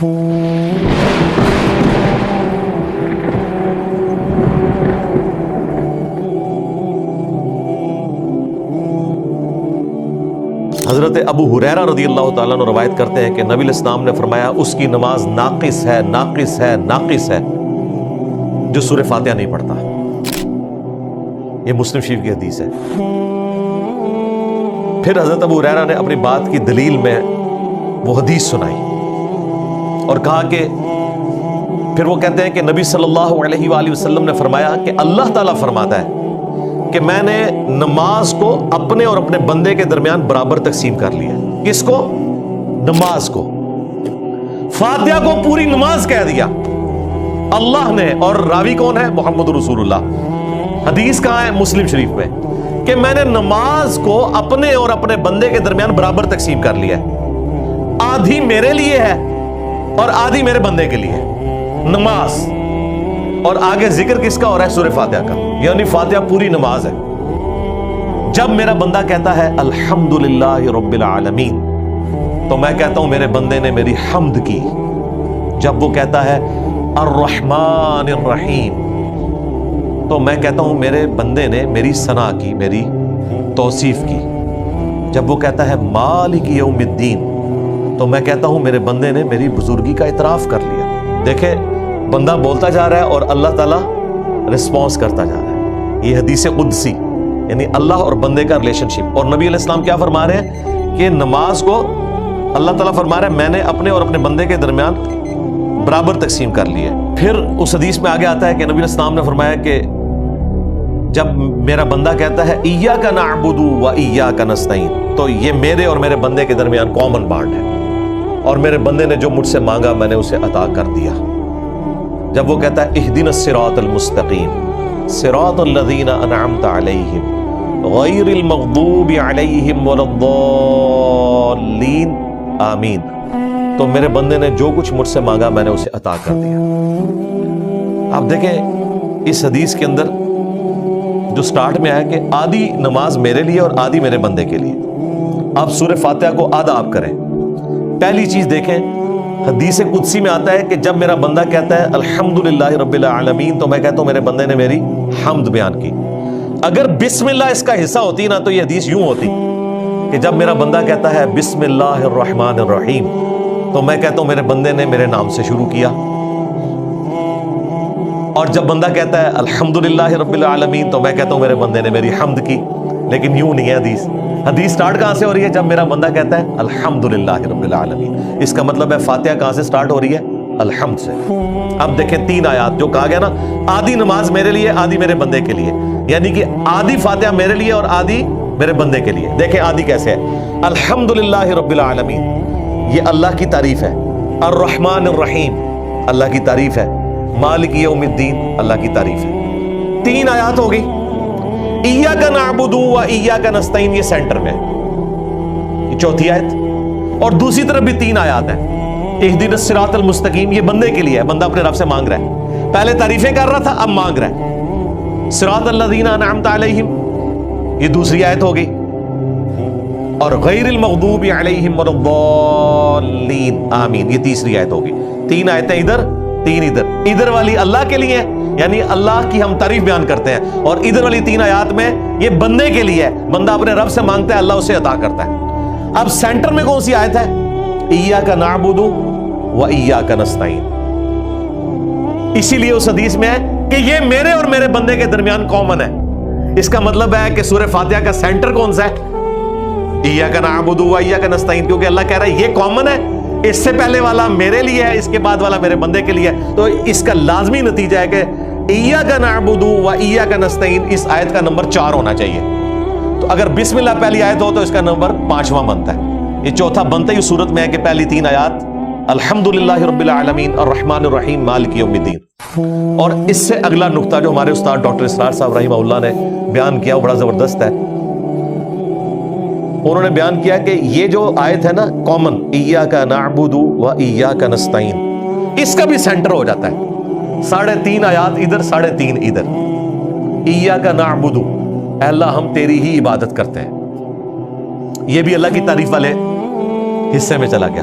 حضرت ابو ہریرہ رضی اللہ تعالیٰ عنہ روایت کرتے ہیں کہ نبی علیہ السلام نے فرمایا اس کی نماز ناقص ہے ناقص ہے ناقص ہے جو سورہ فاتحہ نہیں پڑھتا. یہ مسلم شریف کی حدیث ہے. پھر حضرت ابو ہریرہ نے اپنی بات کی دلیل میں وہ حدیث سنائی اور کہا کہ پھر وہ کہتے ہیں کہ نبی صلی اللہ علیہ وآلہ وسلم نے فرمایا کہ اللہ تعالیٰ فرماتا ہے کہ میں نے نماز کو اپنے اور اپنے بندے کے درمیان برابر تقسیم کر لیا. کس کو؟ نماز کو. فاتحہ کو پوری نماز کہہ دیا اللہ نے، اور راوی کون ہے؟ محمد رسول اللہ. حدیث کہاں ہے؟ مسلم شریف میں، کہ میں نے نماز کو اپنے اور اپنے بندے کے درمیان برابر تقسیم کر لیا ہے. آدھی میرے لیے ہے اور آدھی میرے بندے کے لیے نماز. اور آگے ذکر کس کا ہو رہا ہے؟ سورہ فاتحہ کا. یعنی فاتحہ پوری نماز ہے. جب میرا بندہ کہتا ہے الحمدللہ رب العالمین تو میں کہتا ہوں میرے بندے نے میری حمد کی. جب وہ کہتا ہے الرحمن الرحیم تو میں کہتا ہوں میرے بندے نے میری ثنا کی، میری توصیف کی. جب وہ کہتا ہے مالک یوم الدین تو میں کہتا ہوں میرے بندے نے میری بزرگی کا اعتراف کر لیا. دیکھیں بندہ بولتا جا رہا ہے اور اللہ تعالیٰ رسپانس کرتا جا رہا ہے. یہ حدیث قدسی یعنی اللہ اور بندے کا ریلیشن شپ. اور نبی علیہ السلام کیا فرما رہے ہیں کہ نماز کو اللہ تعالیٰ فرما رہا ہے میں نے اپنے اور اپنے بندے کے درمیان برابر تقسیم کر لی ہے. پھر اس حدیث میں آگے آتا ہے کہ نبی علیہ السلام نے فرمایا کہ جب میرا بندہ کہتا ہے ایاک نعبد و ایاک نستعین تو یہ میرے اور میرے بندے کے درمیان کامن بانڈ ہے اور میرے بندے نے جو مجھ سے مانگا میں نے اسے عطا کر دیا. جب وہ کہتا ہے اہدنا الصراط المستقیم صراط الذین انعمت علیہم غیر المغضوب علیہم ولا الضالین آمین تو میرے بندے نے جو کچھ مجھ سے مانگا میں نے اسے عطا کر دیا. آپ دیکھیں اس حدیث کے اندر جو سٹارٹ میں آیا کہ آدھی نماز میرے لیے اور آدھی میرے بندے کے لیے. آپ سورہ فاتحہ کو آدھا آپ کریں. پہلی چیز دیکھیں حدیث قدسی میں آتا ہے کہ جب میرا بندہ کہتا ہے الحمدللہ رب العالمین تو میں کہتا ہوں میرے بندے نے میری حمد بیان کی. اگر بسم اللہ اس کا حصہ ہوتی نا تو یہ حدیث یوں ہوتی کہ جب میرا بندہ کہتا ہے بسم اللہ الرحمن الرحیم تو میں کہتا ہوں میرے بندے نے میرے نام سے شروع کیا. اور جب بندہ کہتا ہے الحمدللہ رب العالمین تو میں کہتا ہوں میرے بندے نے میری حمد کی. لیکن یوں نہیں ہے حدیث. حدیث سٹارٹ کہاں سے ہو رہی ہے؟ جب میرا بندہ کہتا ہے الحمدللہ رب العالمین. اس کا مطلب ہے فاتحہ کہاں سے سٹارٹ ہو رہی ہے؟ الحمد سے. اب دیکھیں تین آیات جو کہا گیا نا آدھی نماز میرے لیے آدھی میرے بندے کے لیے، یعنی کہ آدھی فاتحہ میرے لیے اور آدھی میرے بندے کے لیے. دیکھیں آدھی کیسے ہے. الحمدللہ رب العالمین یہ اللہ کی تعریف ہے. الرحمن الرحیم اللہ کی تعریف ہے. مالک یوم الدین اللہ کی تعریف ہے. تین آیات ہو گئی. ایاک نعبد و ایاک نستعین یہ سینٹر میں یہ چوتھی آیت. اور دوسری طرف بھی تین آیات ہیں. اہدنا الصراط المستقیم یہ بندے کے لیے ہے، بندہ اپنے رب سے مانگ رہا ہے. پہلے تعریفیں کر رہا تھا اب مانگ رہا ہے. صراط الذین انعمت علیہم یہ دوسری آیت ہو گئی. اور غیر المغضوب علیہم ولا الضالین آمین یہ تیسری آیت ہوگی. تین آیتیں ادھر تین ادھر. ادھر والی اللہ کے لیے یعنی اللہ کی ہم تعریف بیان کرتے ہیں اور ادھر والی تین آیات میں یہ بندے کے لیے ہے. بندہ اپنے رب سے مانگتا ہے اللہ اسے عطا کرتا ہے. اب سینٹر میں کون سی آیت ہے؟ ایاک نعبد و ایاک نستعین. اسی لیے اس حدیث میں ہے کہ یہ میرے اور میرے بندے کے درمیان کامن ہے. اس کا مطلب ہے کہ سورہ فاتحہ کا سینٹر کون سا ہے؟ ایاک نعبد و ایاک نستعین. کیونکہ اللہ کہہ رہا ہے یہ کامن ہے. اس سے پہلے والا میرے لیے ہے، اس کے بعد والا میرے بندے کے لیے ہے. تو اس کا لازمی نتیجہ ہے کہ ایاک نعبد و ایاک نستعین اس آیت کا نمبر 4 ہونا چاہیے. تو اگر بسم اللہ پہلی آیت ہو تو اس کا نمبر 5واں بنتا ہے. یہ چوتھا بنتا ہی اس صورت میں ہے کہ پہلی تین آیات الحمدللہ رب العالمین الرحمن الرحیم مالک یوم الدین. اور اس سے اگلا نقطہ جو ہمارے استاد ڈاکٹر اسرار صاحب رحمہ اللہ نے بیان کیا وہ بڑا زبردست ہے. انہوں نے بیان کیا کہ یہ جو آیت ہے نا کامن ایاک نعبد و ایاک نستعین اس کا بھی سینٹر ہو جاتا ہے. 3.5 آیات ادھر 3.5 ادھر. ایاک نعبد اے اللہ ہم تیری ہی عبادت کرتے ہیں. یہ بھی اللہ کی تعریف والے حصے میں چلا گیا.